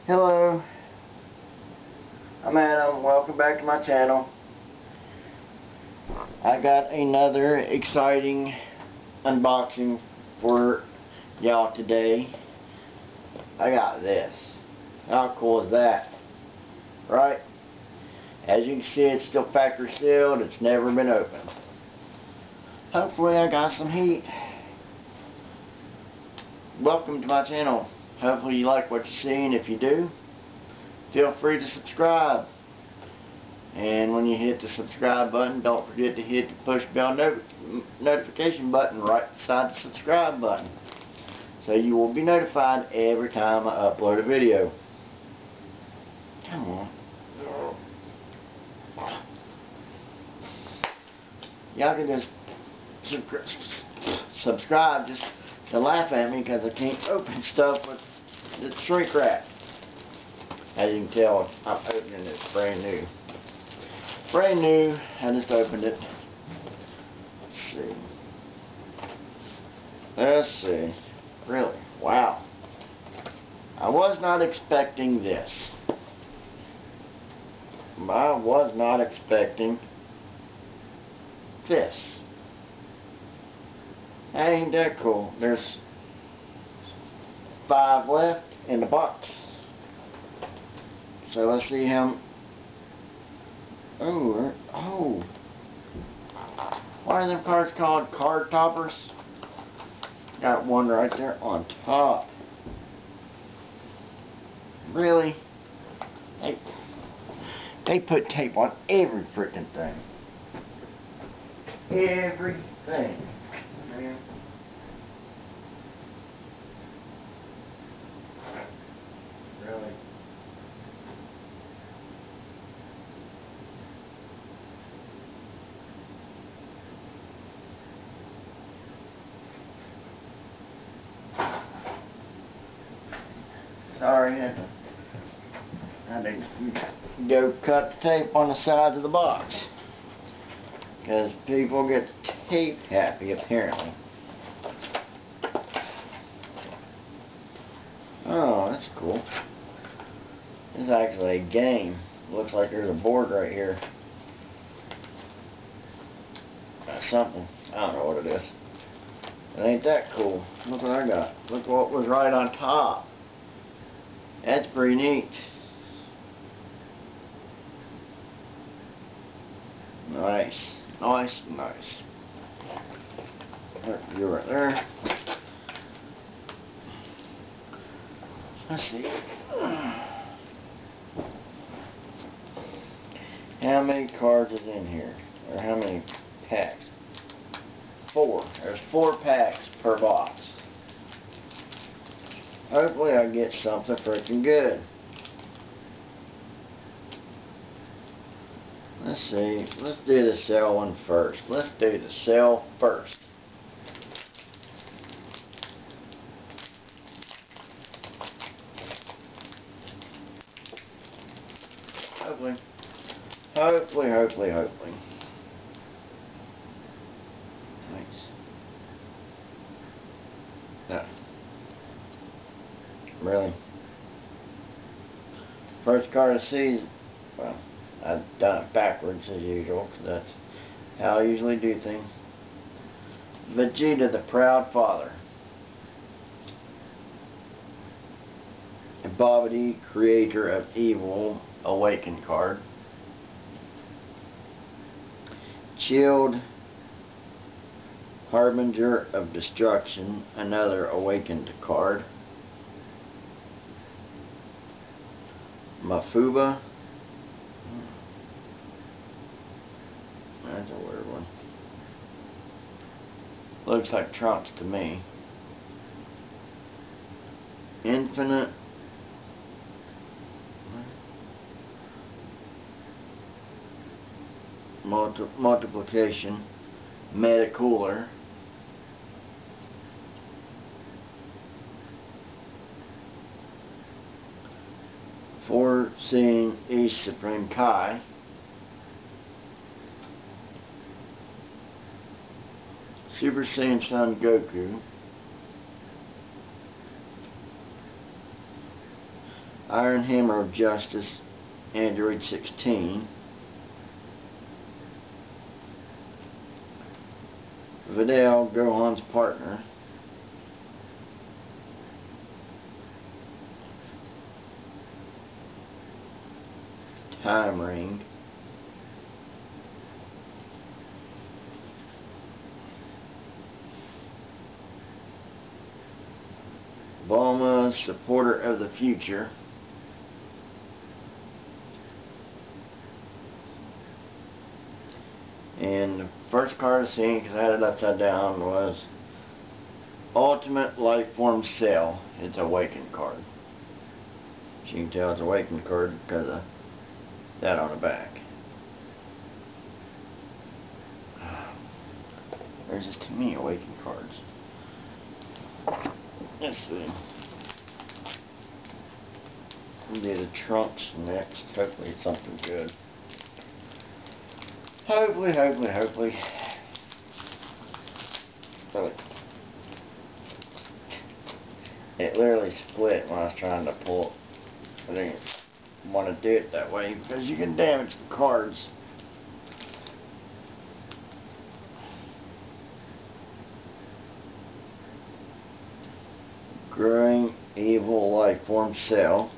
Hello, I'm Adam. Welcome back to my channel. I got another exciting unboxing for y'all today. I got this. How cool is that? Right? As you can see, it's still factory sealed. It's never been opened. Hopefully I got some heat. Welcome to my channel. Hopefully you like what you see, and if you do, feel free to subscribe. And when you hit the subscribe button, don't forget to hit the push bell notification button right beside the subscribe button, so you will be notified every time I upload a video. Come on. Y'all can just subscribe just to laugh at me because I can't open stuff with the shrink wrap. As you can tell, I'm opening it brand new. Brand new. I just opened it. Let's see. Really? Wow. I was not expecting this. I was not expecting this. Ain't that cool? There's 5 left in the box. So let's see how. Oh. Why are them cards called card toppers? Got one right there on top. Really? They put tape on every freaking thing. Everything. Man. Really? Sorry, I had to go cut the tape on the sides of the box, because people get tape happy apparently. Oh, that's cool. This is actually a game. Looks like there's a board right here. Something. I don't know what it is. It ain't that cool. Look what I got. Look what was right on top. That's pretty neat. Nice. Nice, nice. You're right there. Let's see. How many cards is in here? Or how many packs? 4. There's 4 packs per box. Hopefully I get something freaking good. Let's see. Let's do the cell one first. Let's do the cell first. Hopefully. Hopefully, hopefully, hopefully. Nice. No. Really? First card of the season. Well, I've done it backwards as usual, because that's how I usually do things. Vegeta, the Proud Father. Babidi, Creator of Evil, Awakened card. Chilled, Harbinger of Destruction, another Awakened card. Mafuba. That's a weird one. Looks like Trunks to me. Infinite. Multiplication. Metacooler. Foreseeing East Supreme Kai. Super Saiyan Son Goku. Iron Hammer of Justice, Android 16. Videl, Gohan's partner. Time Ring. Bulma, Supporter of the Future. And the first card I seen, because I had it upside down, was Ultimate Lifeform Cell. It's a Awakened card. As you can tell, it's a Awakened card because of that on the back. There's just too many Awakened cards. Let's see. We'll do the Trunks next. Hopefully it's something good. Hopefully. But it literally split when I was trying to pull it. I didn't want to do it that way because you can damage the cards. Growing Evil Lifeform Cell.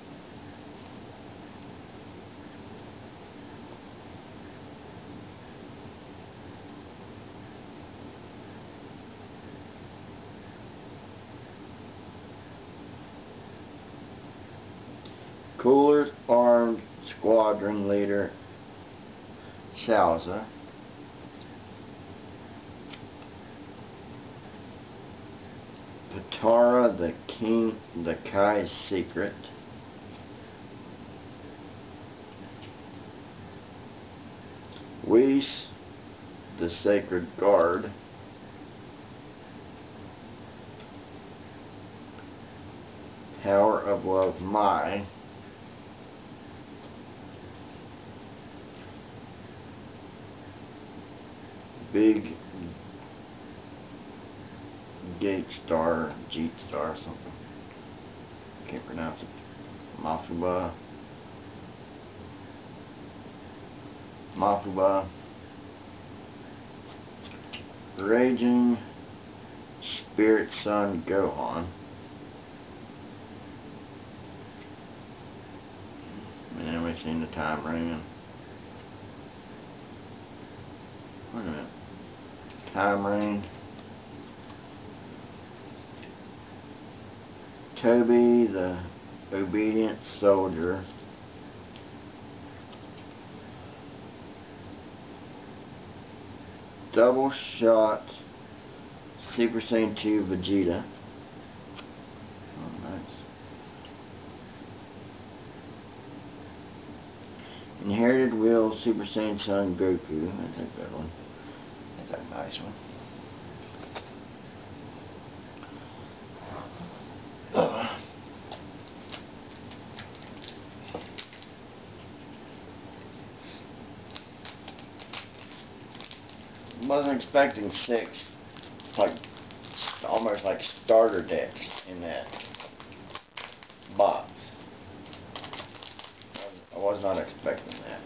Cooler's Armed Squadron Leader, Salza. Patara, the Kai's Secret. Whis, the Sacred Guard. Power of Love Mai. Big Gate Star, Jeet Star or something. Can't pronounce it. Mafuba. Raging Spirit Son Gohan. And then we've seen the Time Ring. Wait a minute. Time Ring. Toby, the Obedient Soldier. Double Shot Super Saiyan 2 Vegeta. Oh, nice. Inherited Will Super Saiyan Son Goku. That's a good one. That's a nice one. Wasn't expecting 6, like almost like starter decks in that box. I was not expecting that.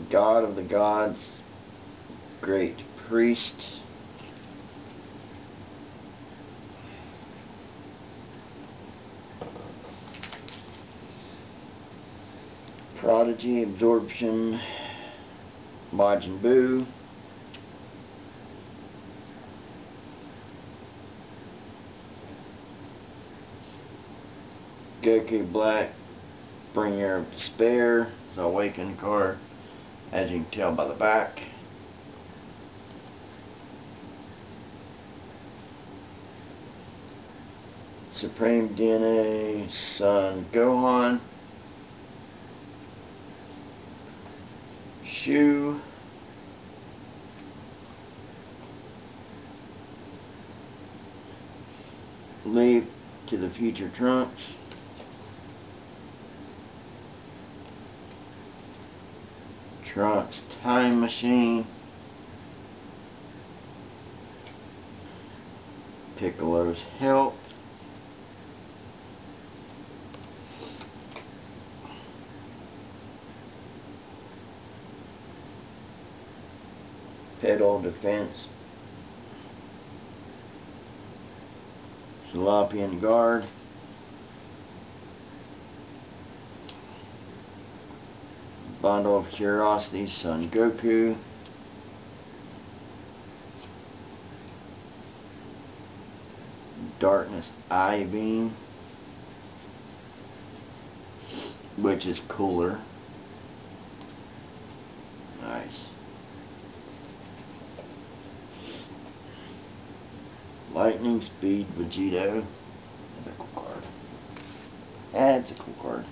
God of the Gods, Great Priest. Prodigy, Absorption, Majin Buu. Goku Black, Bringer of Despair. It's an Awakened card, as you can tell by the back. Supreme DNA, Son Gohan. Shu. Leap to the Future Trunks. Trunks Time Machine. Piccolo's Help. Petal Defense, Salopian Guard, Bundle of Curiosities, Son Goku, Darkness Eye Beam, which is cooler. Nice. Lightning Speed Vegito. That's a cool card. That's a cool card.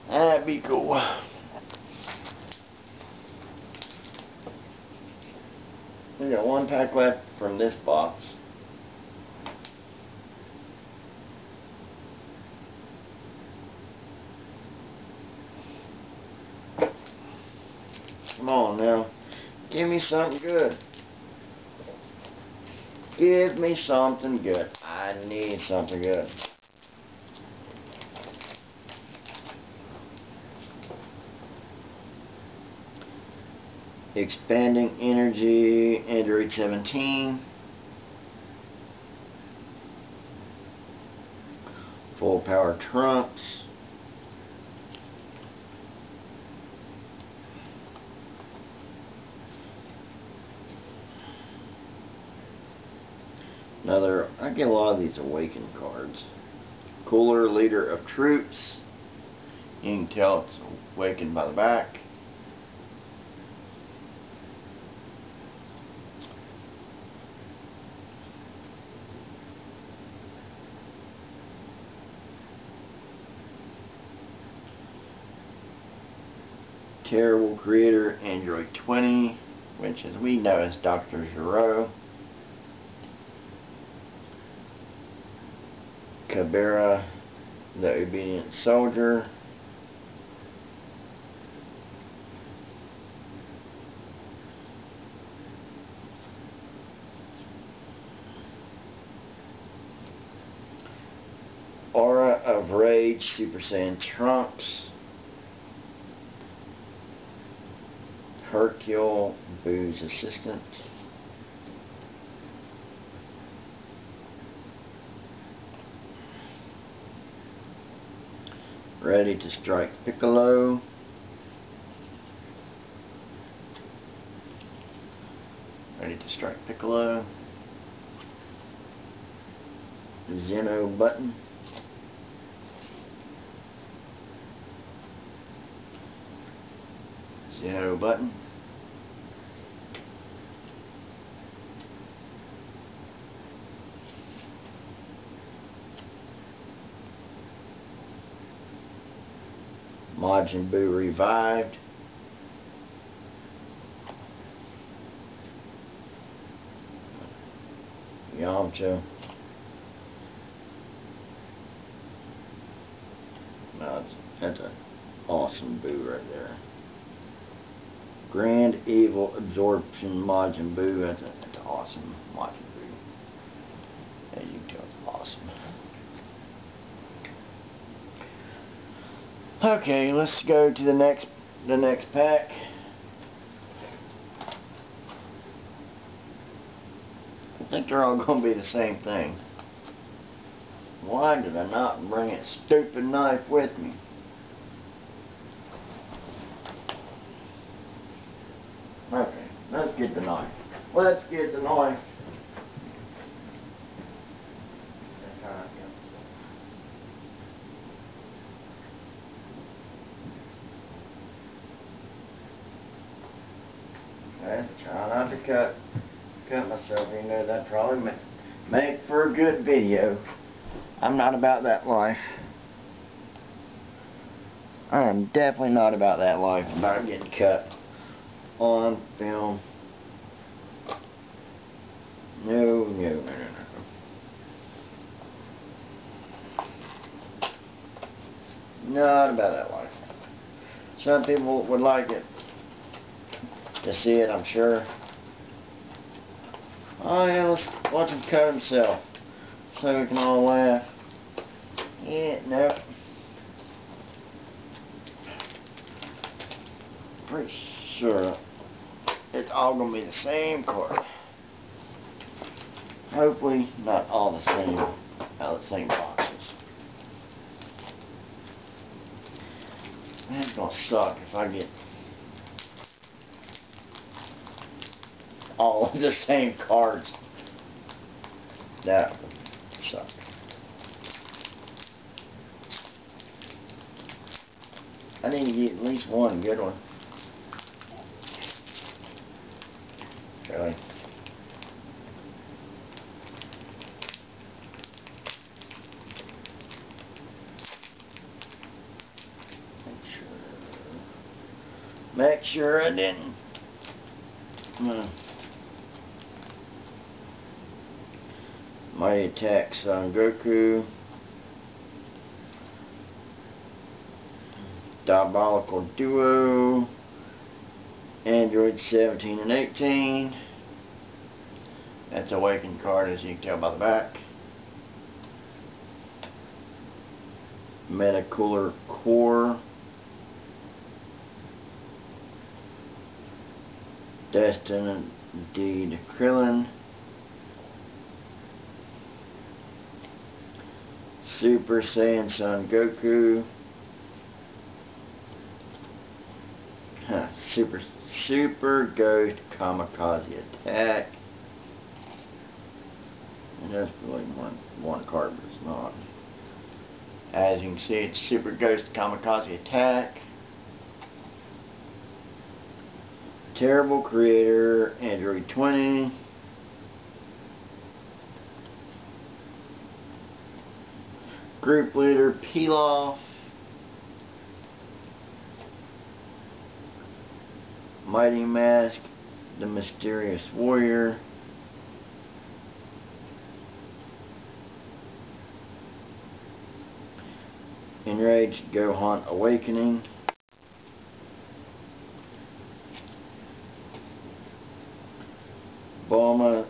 That'd be cool. We got one pack left from this box. Come on now. Give me something good. Give me something good. I need something good. Expanding Energy, Android 17. Full Power Trunks. Another, I get a lot of these Awakened cards. Cooler Leader of Troops. You can tell it's awakened by the back. Terrible Creator, Android 20, which as we know is Dr. Gero. Cabera, the Obedient Soldier. Aura of Rage, Super Saiyan Trunks. Hercule, Boo's assistant. Ready to Strike Piccolo. Ready to Strike Piccolo. Zeno Button. Zeno Button. Majin Buu Revived. Yamcha. No, that's an awesome Buu right there. Grand Evil Absorption Majin Buu. That's an awesome Majin Buu. Yeah, you can tell it's awesome. Okay, let's go to the next pack. I think they're all going to be the same thing. Why did I not bring a stupid knife with me? Okay, let's get the knife. Let's get the knife. Okay, try not to cut myself. You know that probably make for a good video. I'm not about that life. I am definitely not about that life, about getting cut on film. No, no, no, no, no. Not about that life. Some people would like it to see it, I'm sure. Oh yeah, let's watch him cut himself so we can all laugh. Yeah, nope. Pretty sure it's all going to be the same card. Hopefully not all the same, out of the same boxes. Man, it's going to suck if I get all of the same cards. That would suck. I need to get at least one good one. Okay. Make sure I didn't. Mighty Attack Son Goku. Diabolical Duo. Android 17 and 18. That's Awakened card, as you can tell by the back. Metacooler Core. Destined Deed Krillin. Super Saiyan Son Goku. Super Ghost Kamikaze Attack. And that's really one card, but it's not. As you can see, it's Super Ghost Kamikaze Attack. Terrible Creator, Android 20. Group Leader, Pilaf. Mighty Mask, the Mysterious Warrior. Enraged Gohan Awakening. Bulma,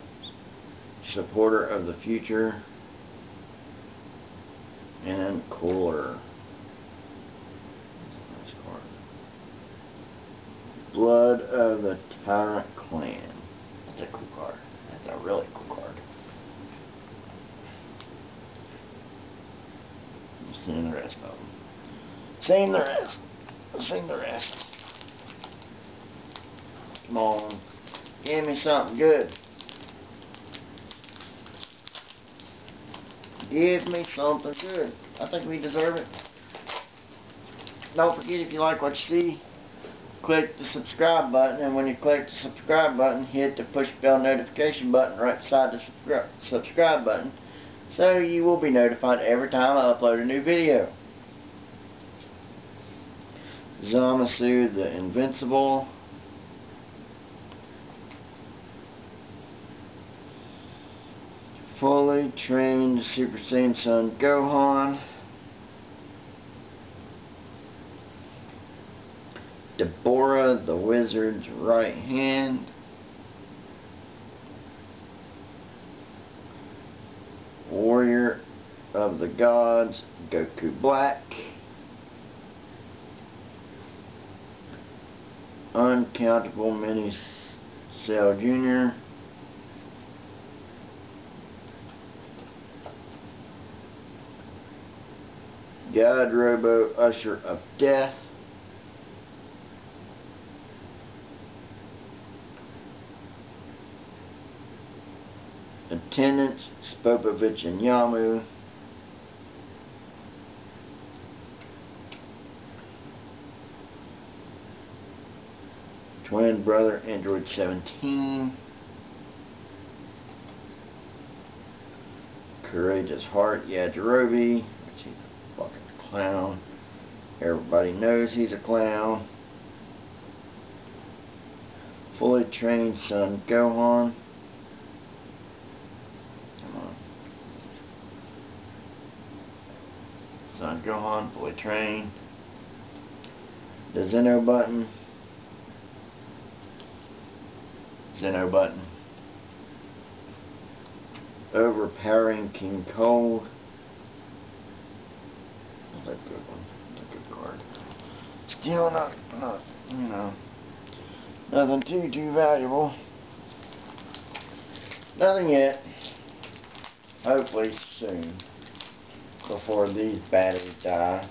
Supporter of the Future. And Cooler. Nice card. Blood of the Tyrant Clan. That's a cool card. That's a really cool card. Seen the rest of them. Seen the rest. Seen the rest. Come on. Give me something good. Give me something good. I think we deserve it. Don't forget, if you like what you see, click the subscribe button, and when you click the subscribe button, hit the push bell notification button right beside the subscribe button, so you will be notified every time I upload a new video. Zamasu the Invincible. Fully Trained Super Saiyan Son Gohan. Deborah the Wizard's Right Hand. Warrior of the Gods, Goku Black. Uncountable Mini Cell Jr. God Robo, Usher of Death. Attendants, Spopovich and Yamu. Twin Brother, Android 17. Courageous Heart, Yajirobe. Which he's a fucking clown. Everybody knows he's a clown. Fully Trained Son Gohan. Come on. Son Gohan, fully trained. The Zeno button. Zeno button. Overpowering King Cold. That's a good one. That's a good card. Still not, you know, Nothing too valuable. Nothing yet. Hopefully soon. Before these batteries die.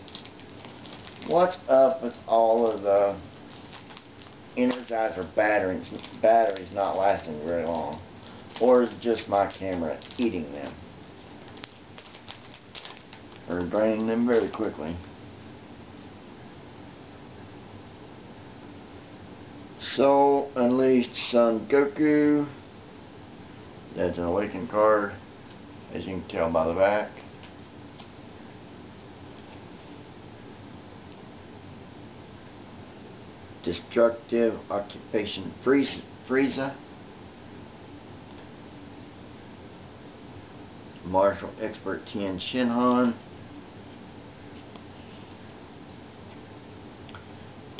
What's up with all of the Energizer batteries not lasting very long? Or is it just my camera eating them? Or draining them very quickly? Soul Unleashed Son Goku. That's an awakened card, as you can tell by the back. Destructive Occupation Frieza. Martial Expert Tien Shinhan.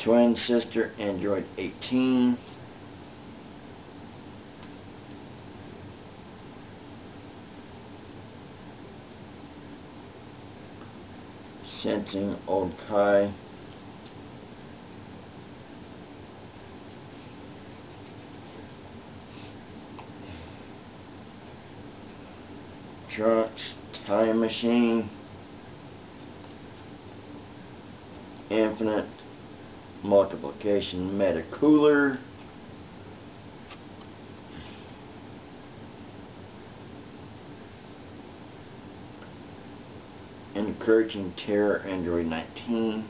Twin Sister Android 18. Sensing Old Kai. Trunks Time Machine. Infinite Multiplication Meta Cooler. Encouraging Terror Android 19.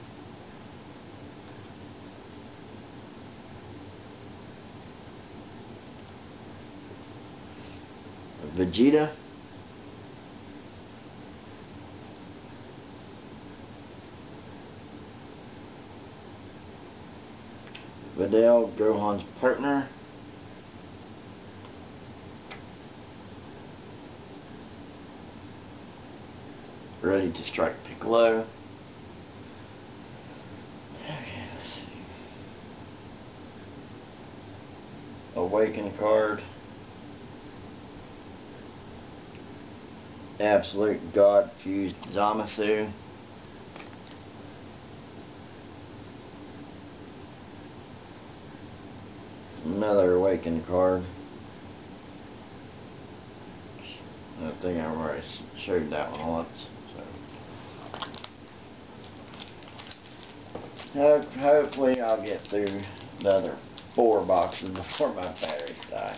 Vegeta. Videl, Gohan's partner. Ready to strike Piccolo. Okay, let's see. Awaken card. Absolute God Fused Zamasu. Another Awakened card. I think I already showed that one once. So hopefully I'll get through the other 4 boxes before my batteries die.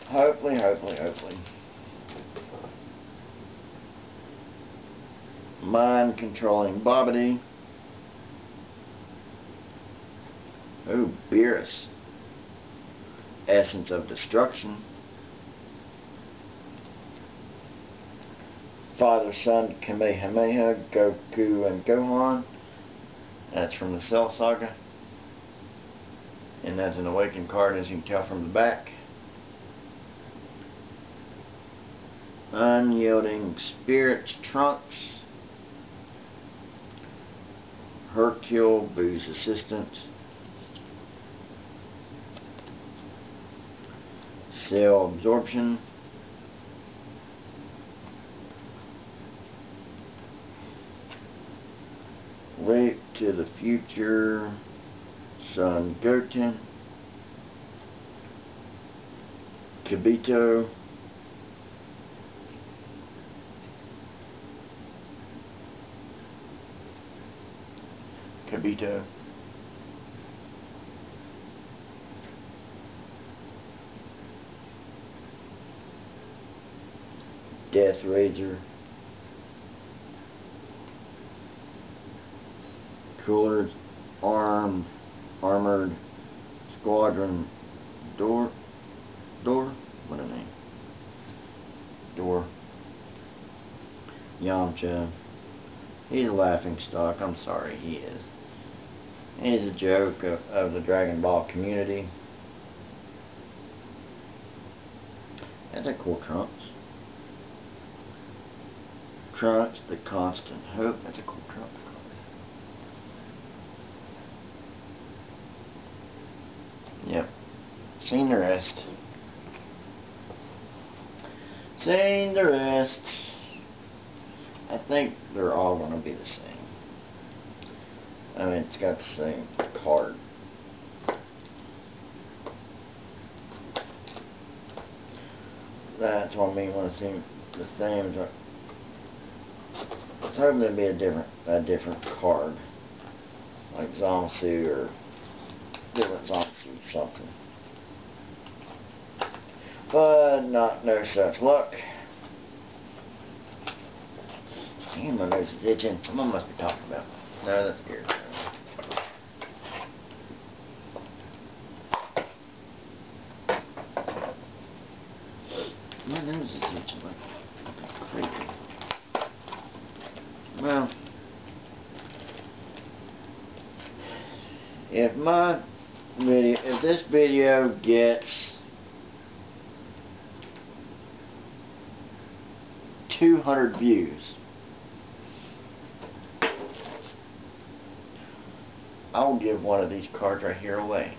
Hopefully. Mind Controlling Bobbity. Oh, Beerus. Essence of Destruction. Father-Son Kamehameha, Goku and Gohan. That's from the Cell Saga. And that's an awakened card, as you can tell from the back. Unyielding Spirits Trunks. Hercule, Boo's assistant. Cell Absorption. Leap to the Future, Son Goten. Kibito. Death Razor. Cooler Armored Squadron Door. What a name. Door. Yamcha. He's a laughing stock. I'm sorry, he is. He's a joke of the Dragon Ball community. That's a cool Trunks. Trunks, the Constant Hope. That's a cool Trunks card. Yep. Seen the rest. I think they're all going to be the same. I mean, it's got the same card That's what I mean when I see the same. I was hoping there'd be a different card, like Zamasu or different Zamasu or something. But no such luck. Damn, my nose is itching. Someone must be talking about. No, that's weird. My nose is itching like crazy. Well, if this video gets 200 views, I'll give one of these cards right here away.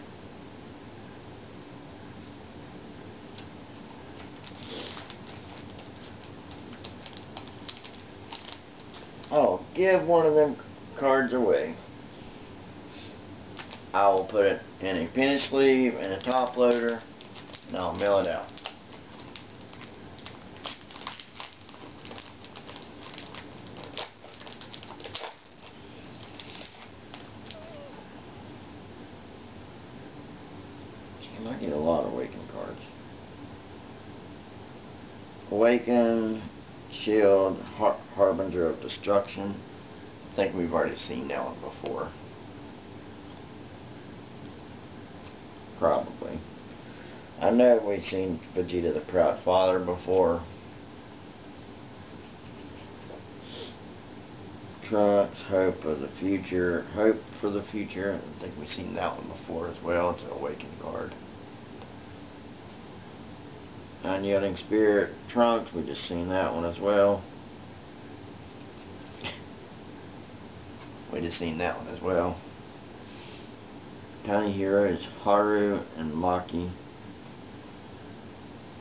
I'll give one of them cards away. I will put it in a penny sleeve and a top loader, and I'll mail it out. I get a lot of Awaken cards. Awaken, Shield, Harbinger of Destruction. I think we've already seen that one before. Probably. I know we've seen Vegeta the Proud Father before. Trunks, Hope for the Future. I think we've seen that one before as well. It's an Awaken card. Unyielding Spirit, Trunks, we just seen that one as well. We just seen that one as well. Tiny Heroes, Haru and Maki.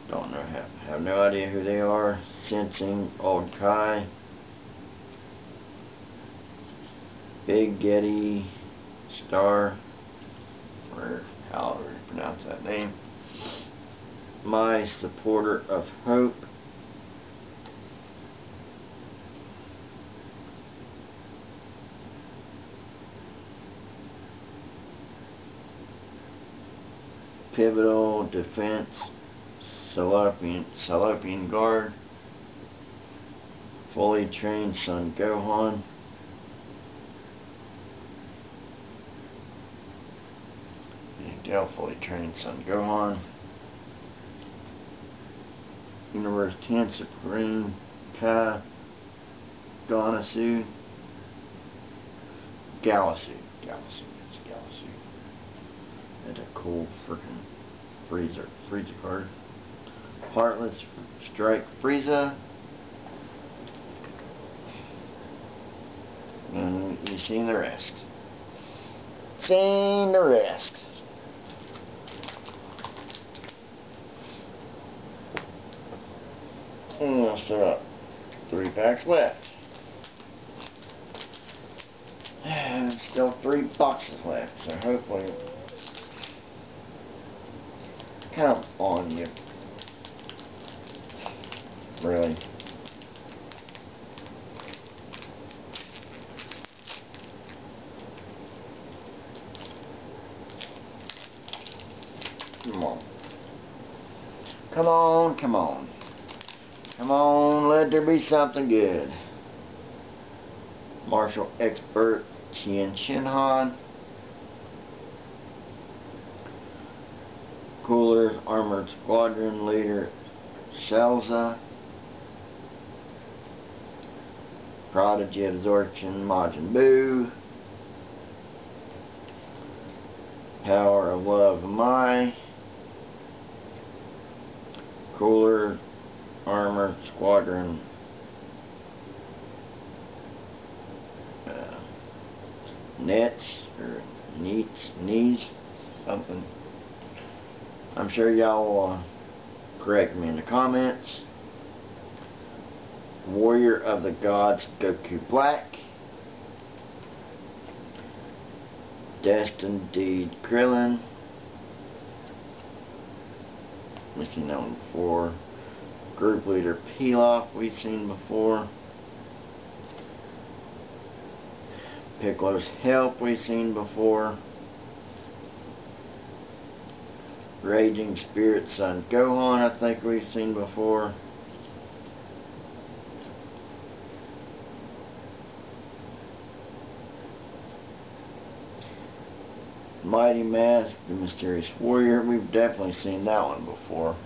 Don't know, have no idea who they are. Sensing, Old Kai. Big Getty, Star, or however you pronounce that name. My Supporter of Hope. Pivotal Defense, Salopian Guard. Fully Trained Son Gohan. Fully Trained Son Gohan. Universe 10 Supreme Kai Galasu. Galasu. That's a cool freaking Frieza card. Heartless Strike Frieza. And you've seen the rest. And we'll still got 3 packs left. And still 3 boxes left, so hopefully. Come on, you. Really? Come on. Come on, let there be something good. Martial Expert Tien Shinhan. Cooler Armored Squadron Leader Shelza. Prodigy Absorption Majin Buu. Power of Love Mai. Cooler Armored Squadron Nets or Knees something. I'm sure y'all will correct me in the comments. Warrior of the Gods Goku Black. Destined Deed Krillin. We've seen that one before. Group Leader Pilaf we've seen before. Piccolo's Help we've seen before. Raging Spirit Son Gohan I think we've seen before. Mighty Mask, the Mysterious Warrior, we've definitely seen that one before.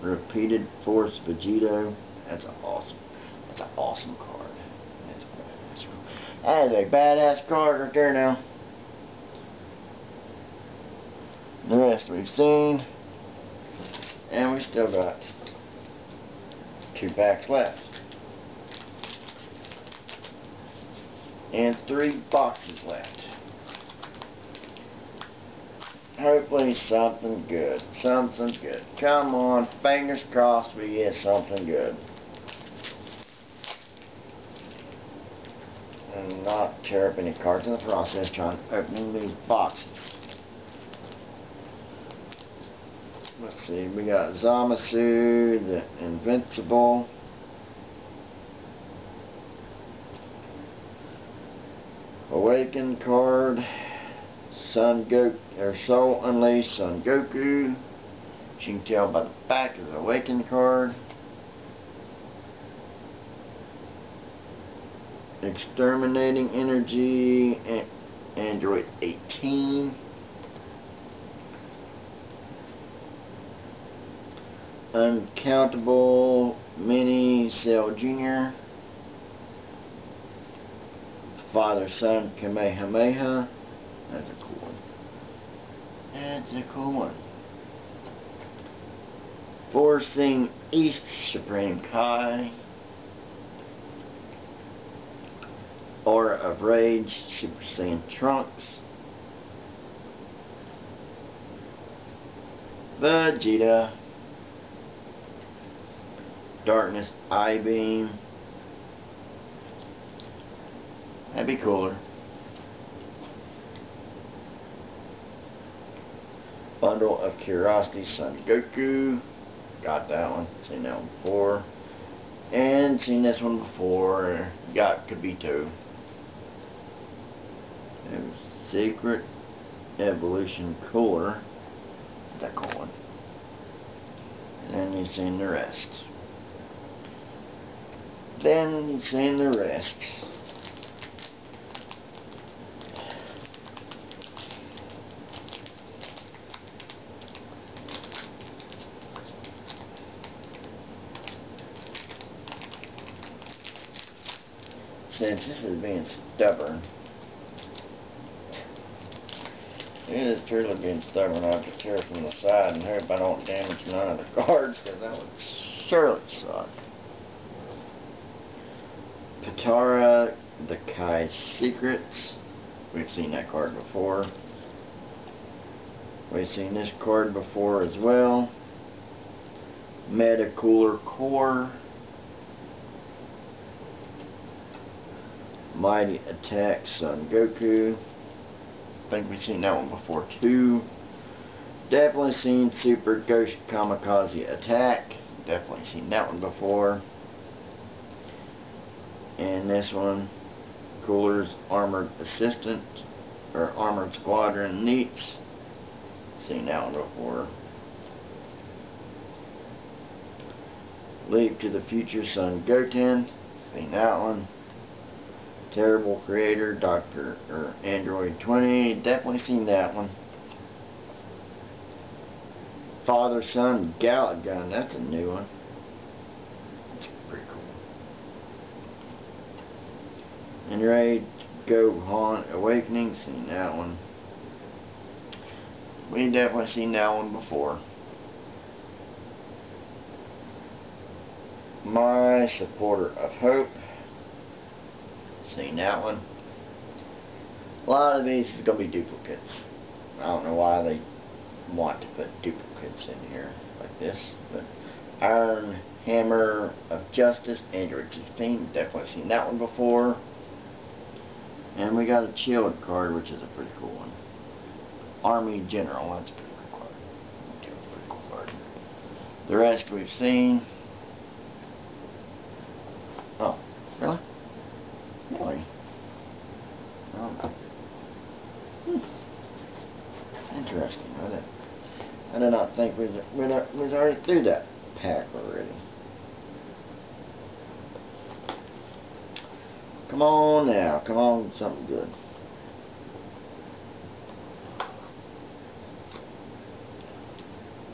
Repeated Force Vegito, that's an awesome card. That is a badass card right there now. The rest we've seen, and we still got 2 packs left. And 3 boxes left. Hopefully something good. Something good. Come on, fingers crossed we get something good. And not tear up any cards in the process trying to open these boxes. Let's see, we got Zamasu, the Invincible. Awaken card, Soul Unleashed Son Goku. As you can tell by the back is an Awaken card. Exterminating Energy, Android 18. Uncountable Mini Cell Jr. Father Son Kamehameha. That's a cool one. That's a cool one. Forcing East Supreme Kai. Aura of Rage Super Saiyan Trunks. Vegeta. Darkness I-Beam. That'd be cooler. Bundle of Curiosity Son Goku. Got that one. Seen that one before. And seen this one before. Got Kibito. Secret Evolution Cooler. That cool one. And then you've seen the rest. Then you've seen the rest. Since this is being stubborn, it is truly being stubborn. I have to tear from the side and hope I don't damage none of the cards, because that would surely suck. Patara, the Kai's Secrets. We've seen that card before. We've seen this card before as well. Meta Cooler Core. Mighty Attack Son Goku. I think we've seen that one before too. Definitely seen Super Ghost Kamikaze Attack. Definitely seen that one before. And this one, Cooler's Armored Assistant, or Armored Squadron Neats. Seen that one before. Leap to the Future Son Goten. Seen that one. Terrible Creator, Android 20, definitely seen that one. Father Son Gallic Gun, that's a new one. That's pretty cool. Enraged Gohan Awakening, seen that one. We definitely seen that one before. My Supporter of Hope. Seen that one. A lot of these is going to be duplicates. I don't know why they want to put duplicates in here like this, but Iron Hammer of Justice, Android 16, definitely seen that one before. And we got a Chilled card, which is a pretty cool one. Army General, that's a pretty cool card. Pretty cool card. The rest we've seen. Oh, really? Really? Oh. Interesting. I did not think we was already through that pack already. Come on now. Come on, something good.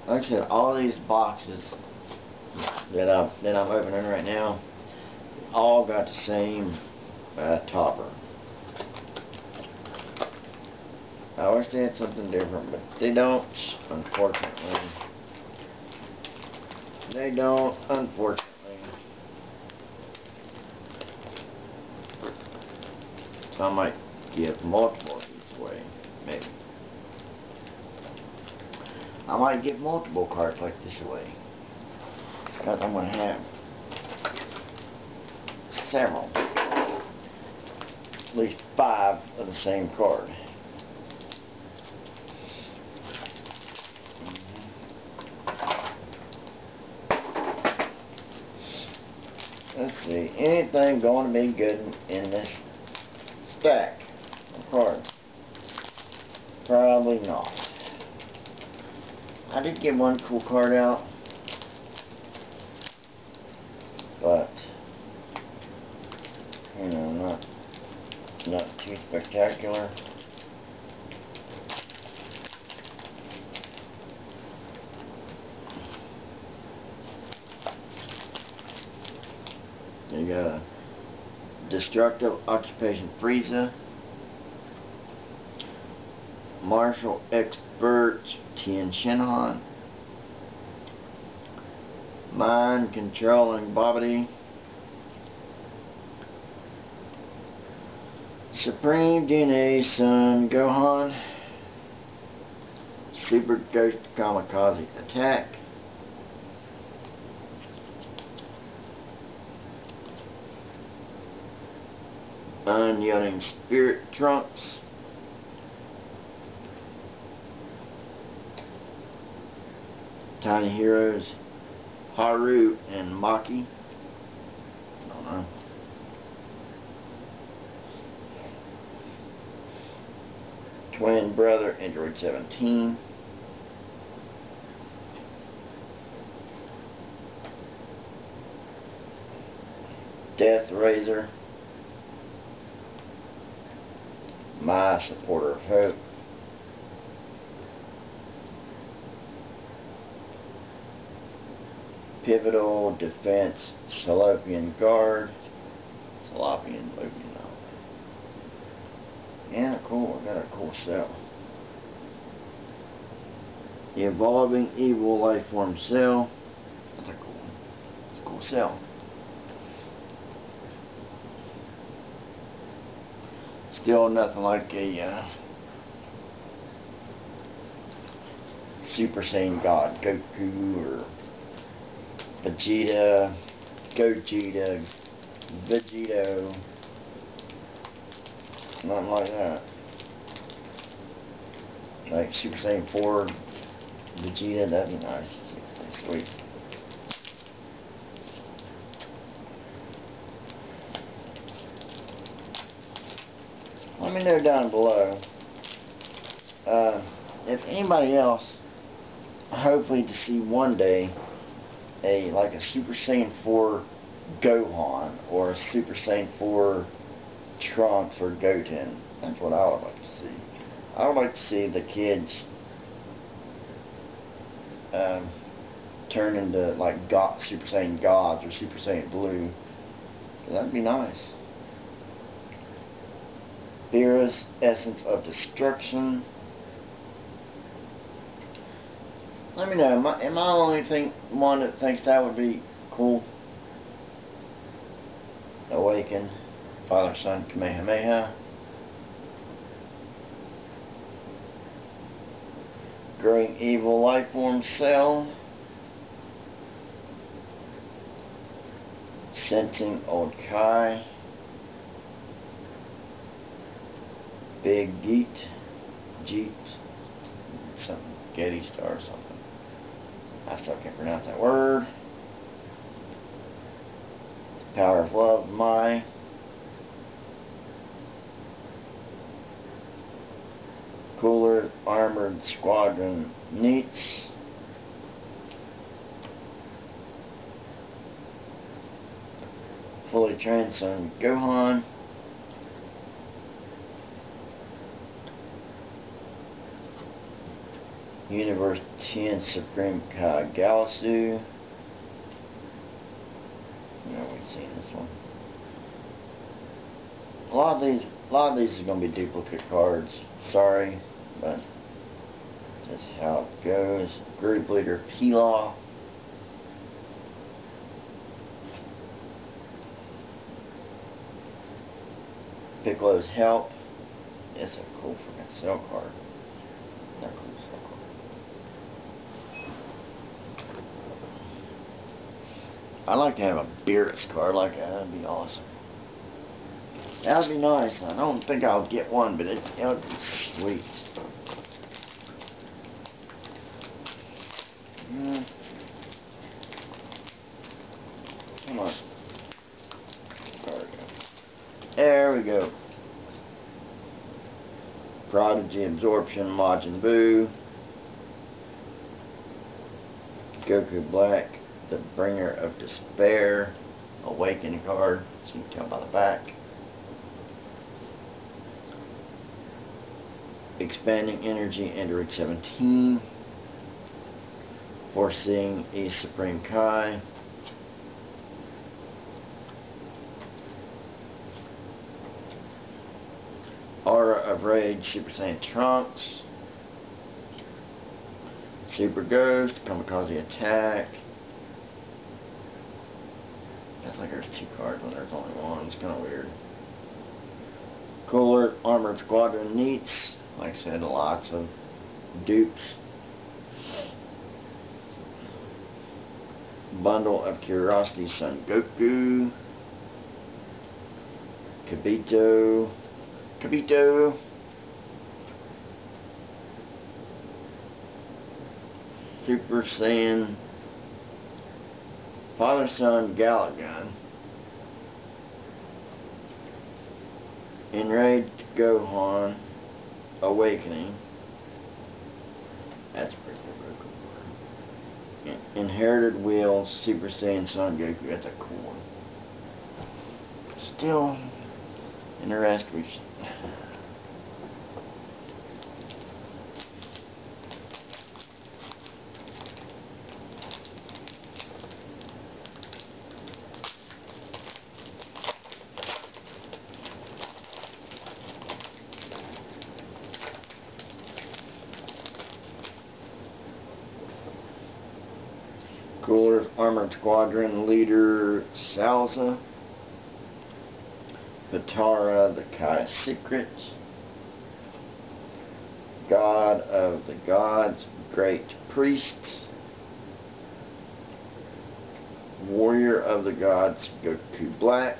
Like I said, all these boxes that I'm opening right now, all got the same topper. I wish they had something different, but they don't, unfortunately. They don't, unfortunately. So I might give multiple of these away, maybe. I might give multiple cards like this away. Because I'm going to have several. At least 5 of the same card. Let's see, anything going to be good in this stack of cards? Probably not. I did get one cool card out, but you know, not too spectacular. You got a Destructive Occupation Frieza, Martial Expert Tien Shinhan, Mind Controlling Babidi, Supreme DNA Son Gohan, Super Ghost Kamikaze Attack, Unyielding Spirit Trunks, Tiny Heroes Haru and Maki. I don't know. Twin Brother Android 17. Death Razor. My Supporter of Hope. Pivotal Defense Salopian Guard. Salopian Lopian. Yeah, cool. I got a cool cell. The Evolving Evil Lifeform Cell. That's a cool one. It's a cool cell. Still nothing like a Super Saiyan God, Goku or Vegeta, Gogeta, Vegito. Nothing like that. Like Super Saiyan 4 Vegeta, that'd be nice. Sweet. Let me know down below if anybody else, hopefully to see one day, like a Super Saiyan 4 Gohan or a Super Saiyan 4 Trunks or Goten. That's what I would like to see. I would like to see the kids turn into like Super Saiyan Gods or Super Saiyan Blue. That'd be nice. Beerus Essence of Destruction. Let me know. Am I the only one that thinks that would be cool? Awaken. Father, Son, Kamehameha. Growing Evil Lifeform Cell. Sensing Old Kai. Big Jeet. Something. Getty Star or something. I still can't pronounce that word. Power of Love, my. Cooler Armored Squadron Neats. Fully Trained Son Gohan. Universe 10 Supreme Kai Galasu. No, we've seen this one. A lot of these are going to be duplicate cards. Sorry, but that's how it goes. Group Leader Pilaf. Piccolo's Help. It's a cool freaking cell card. It's a cool cell card. I'd like to have a Beerus card like that. That'd be awesome. That would be nice. I don't think I'll get one, but it would be sweet. Come on. There we go. There we go. Prodigy Absorption Majin Buu. Goku Black, the Bringer of Despair. Awakening card, so you can tell by the back. Expanding Energy, Android 17. Foreseeing East Supreme Kai. Aura of Rage, Super Saiyan Trunks. Super Ghost, Kamikaze Attack. That's like there's two cards when there's only one. It's kind of weird. Cooler Armored Squadron Neats. Like I said, lots of dupes. Bundle of Curiosity Son Goku. Kibito. Super Saiyan Father Son Galagun. Enraged Gohan Awakening. That's pretty cool. Inherited Wheel Super Saiyan Son Goku. That's a cool one. Still interesting. Cooler Armored Squadron Leader Salza. Patara the Kai Secret. God of the Gods, Great Priest. Warrior of the Gods, Goku Black.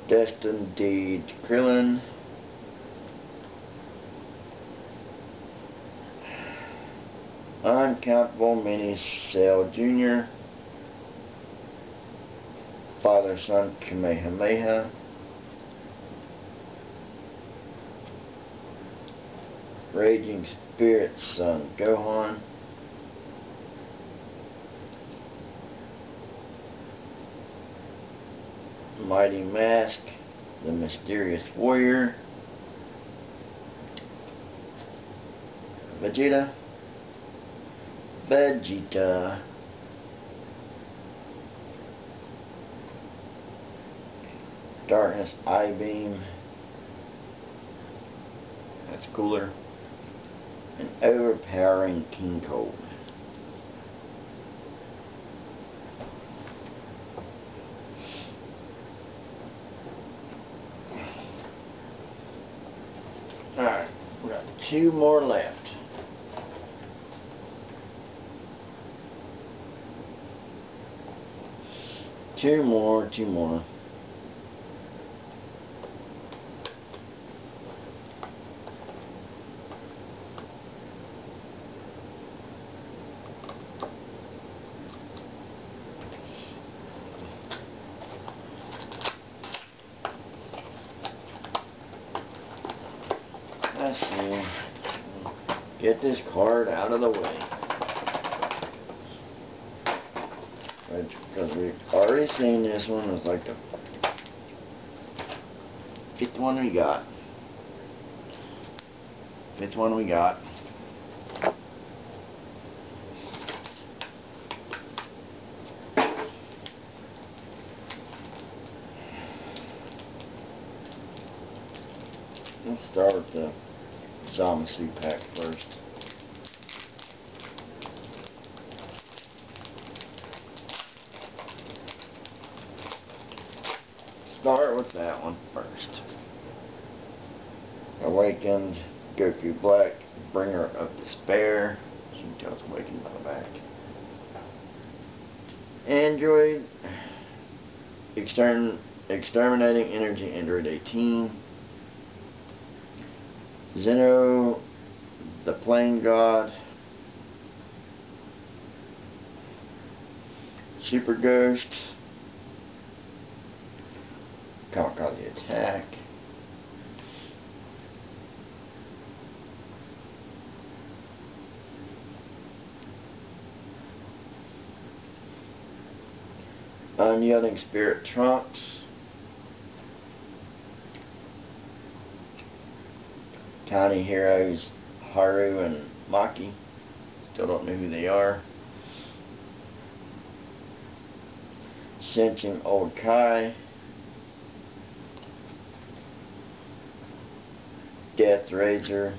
Destined Deed Krillin. Uncountable Mini Cell Jr. Father Son Kamehameha. Raging Spirit Son Gohan. Mighty Mask, the Mysterious Warrior. Vegeta. Darkness I-Beam. That's cooler. An overpowering King Cold. Alright, we got two more left. Two more. Let's see. Get this card out of the way. Because we've already seen this one. It's like the fifth one we got. Fifth one we got. Let's start with the Zamasu pack first. Start with that one first. Awakened Goku Black, Bringer of Despair. As you can tell, it's awakened by the back. Android, Exterminating Energy Android 18. Zeno, the Plain God. Super Ghost. Kamikaze Attack. Unyielding Spirit Trunks. Tiny Heroes Haru and Maki. Still don't know who they are. Sensing Old Kai. Death Razor.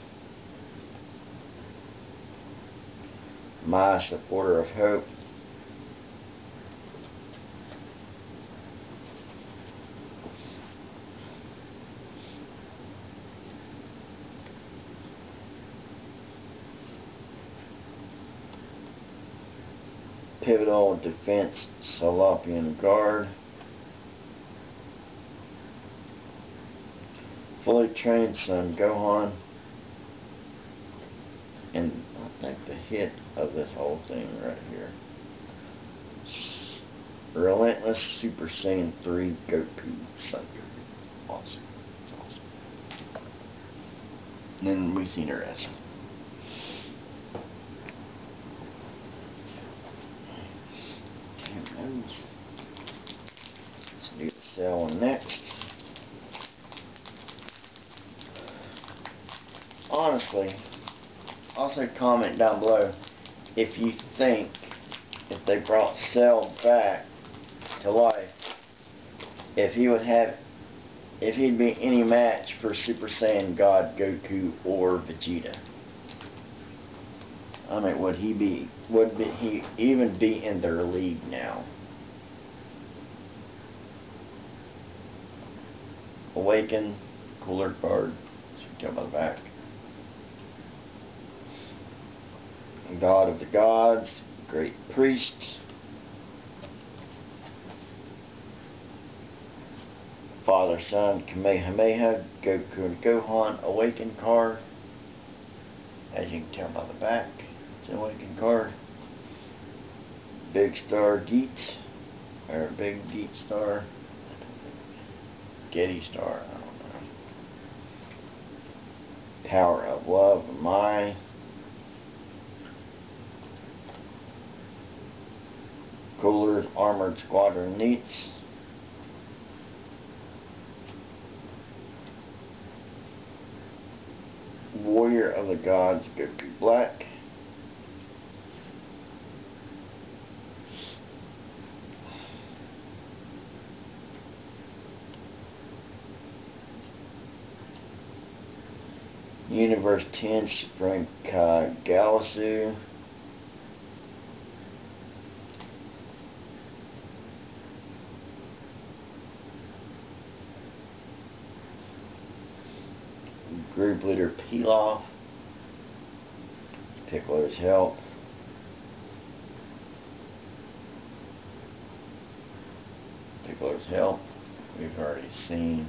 My Supporter of Hope. Pivotal Defense Salopian Guard. Fully Trained Son Gohan. And I think the hit of this whole thing right here. Relentless Super Saiyan 3 Goku. Son Goku. Awesome. It's awesome. And then we've seen the rest. Let's do the cell one next. Honestly, also comment down below if you think if they brought Cell back to life, if he'd be any match for Super Saiyan God Goku or Vegeta. I mean, would he even be in their league now? Awaken, cooler card, as you can tell by the back. God of the Gods, Great Priest. Father, Son, Kamehameha, Goku and Gohan, Awaken card. As you can tell by the back, it's an Awaken card. Big Star Geet, or Big Geet Star. Getty Star, I don't know. Power of Love, Mai. Cooler's Armored Squadron Neats. Warrior of the Gods, Goku Black. Universe 10 Supreme Kai Galasu. Group Leader Pilaf. Piccolo's Help. Piccolo's Help, we've already seen.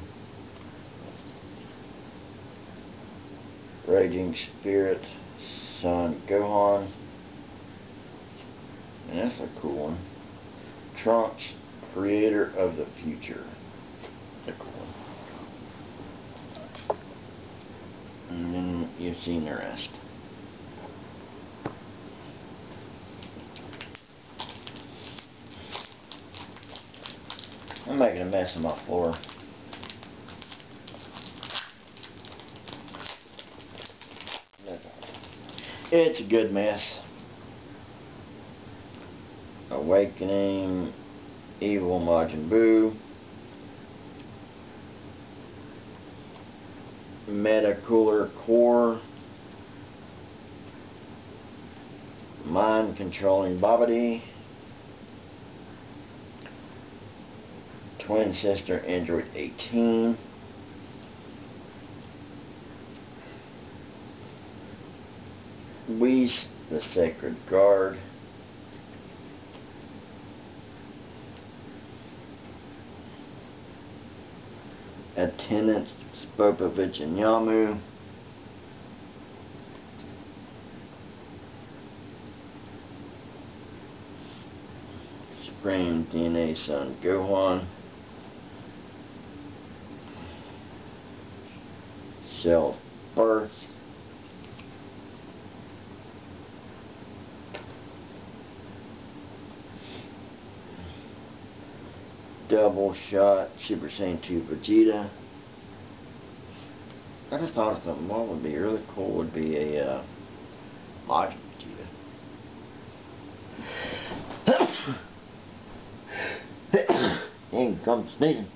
Raging Spirit, Son Gohan. And that's a cool one. Trunks, Creator of the Future. That's a cool one. And then you've seen the rest. I'm making a mess of my floor. It's a good mess. Awakening, Evil Majin Buu, Meta Cooler Core, Mind Controlling Babidi, Twin Sister Android 18, Whis the Sacred Guard, Attendant Spopovich and Yamu, Supreme DNA Son Gohan, Cell Birth, Double Shot Super Saiyan 2 Vegeta. I just thought of something. What would be really cool would be a Majin Vegeta. Dang, come sneezing.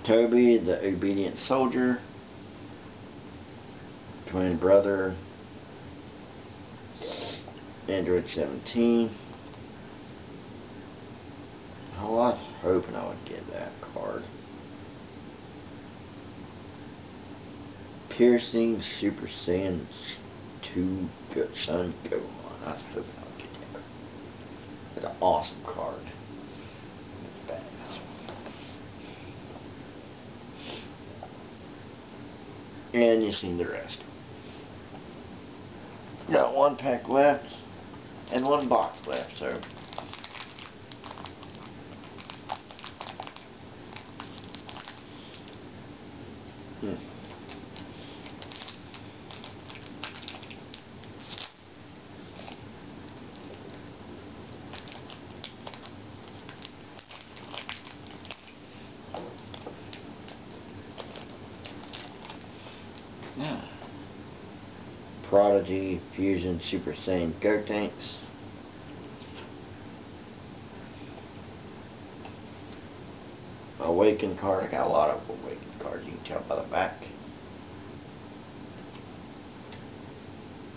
Toby, the Obedient Soldier. Twin Brother. Android 17. Oh, I was hoping I would get that card. Piercing Super Saiyan 2 Son Gohan. I was hoping I would get that card. It's an awesome card. It's badass. And you've seen the rest. Got one pack left and one box left, so now, Prodigy Fusion Super Saiyan Gotenks, Awakened card. I got a lot of Awakened cards, you can tell by the back.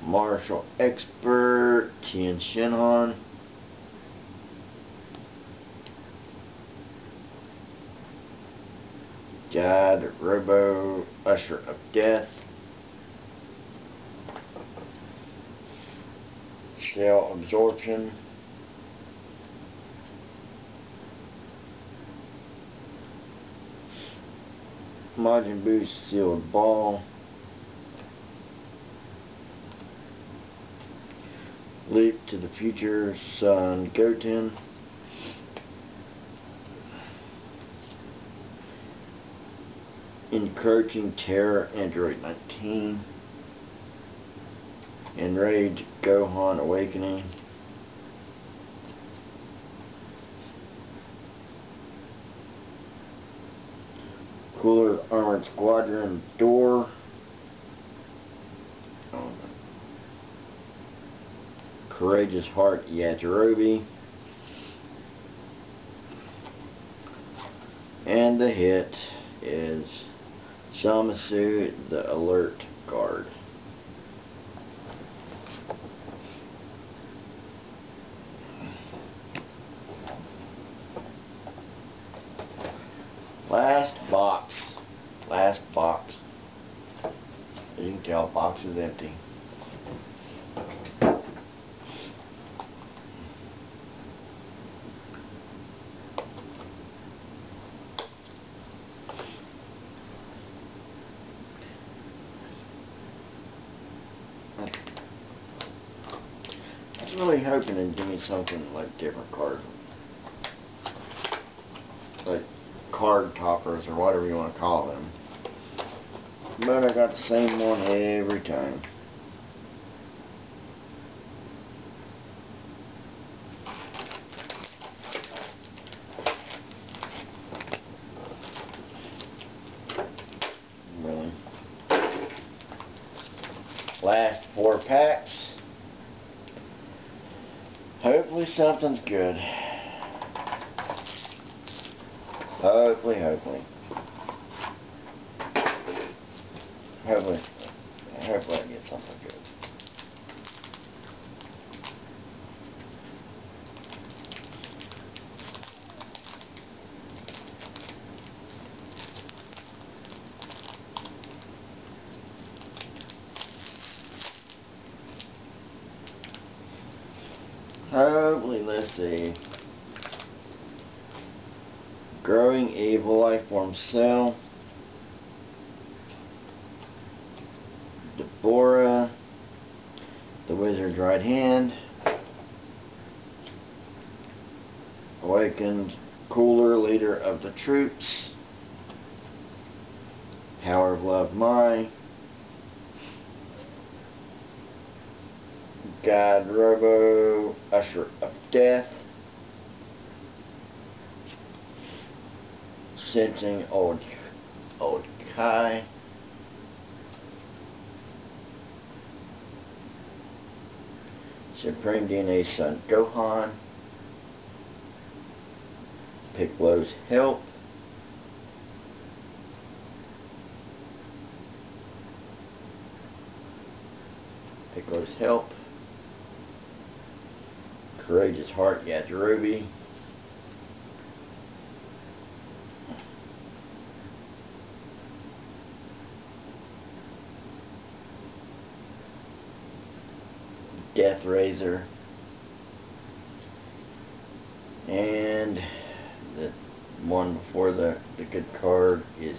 Martial Expert Tien Shinhan, God Robo Usher of Death, Cell Absorption, Majin Buu Sealed Ball, Leap to the Future Son Goten, Encroaching Terror Android 19, Enraged Gohan Awakening, Cooler Armored Squadron Door, Courageous Heart Yajirobe, and the hit is Zamasu the Alert Guard. Last box. As you can tell, the box is empty. I was really hoping to give me something like different cards. Like card toppers or whatever you want to call them. but I got the same one every time. Really. Last 4 packs. Hopefully something's good. Hopefully. Hopefully I get something good. Hopefully, let's see. Growing Evil Life Form Cell. Deborah, the Wizard's Right Hand. Awakened Cooler, Leader of the Troops. Power of Love Mai. God Robo, Usher of Death. Sensing Old Kai. Supreme DNA Son Gohan. Piccolo's Help. Piccolo's Help. Courageous Heart Yajirobe. Death Razor. And the one before the good card is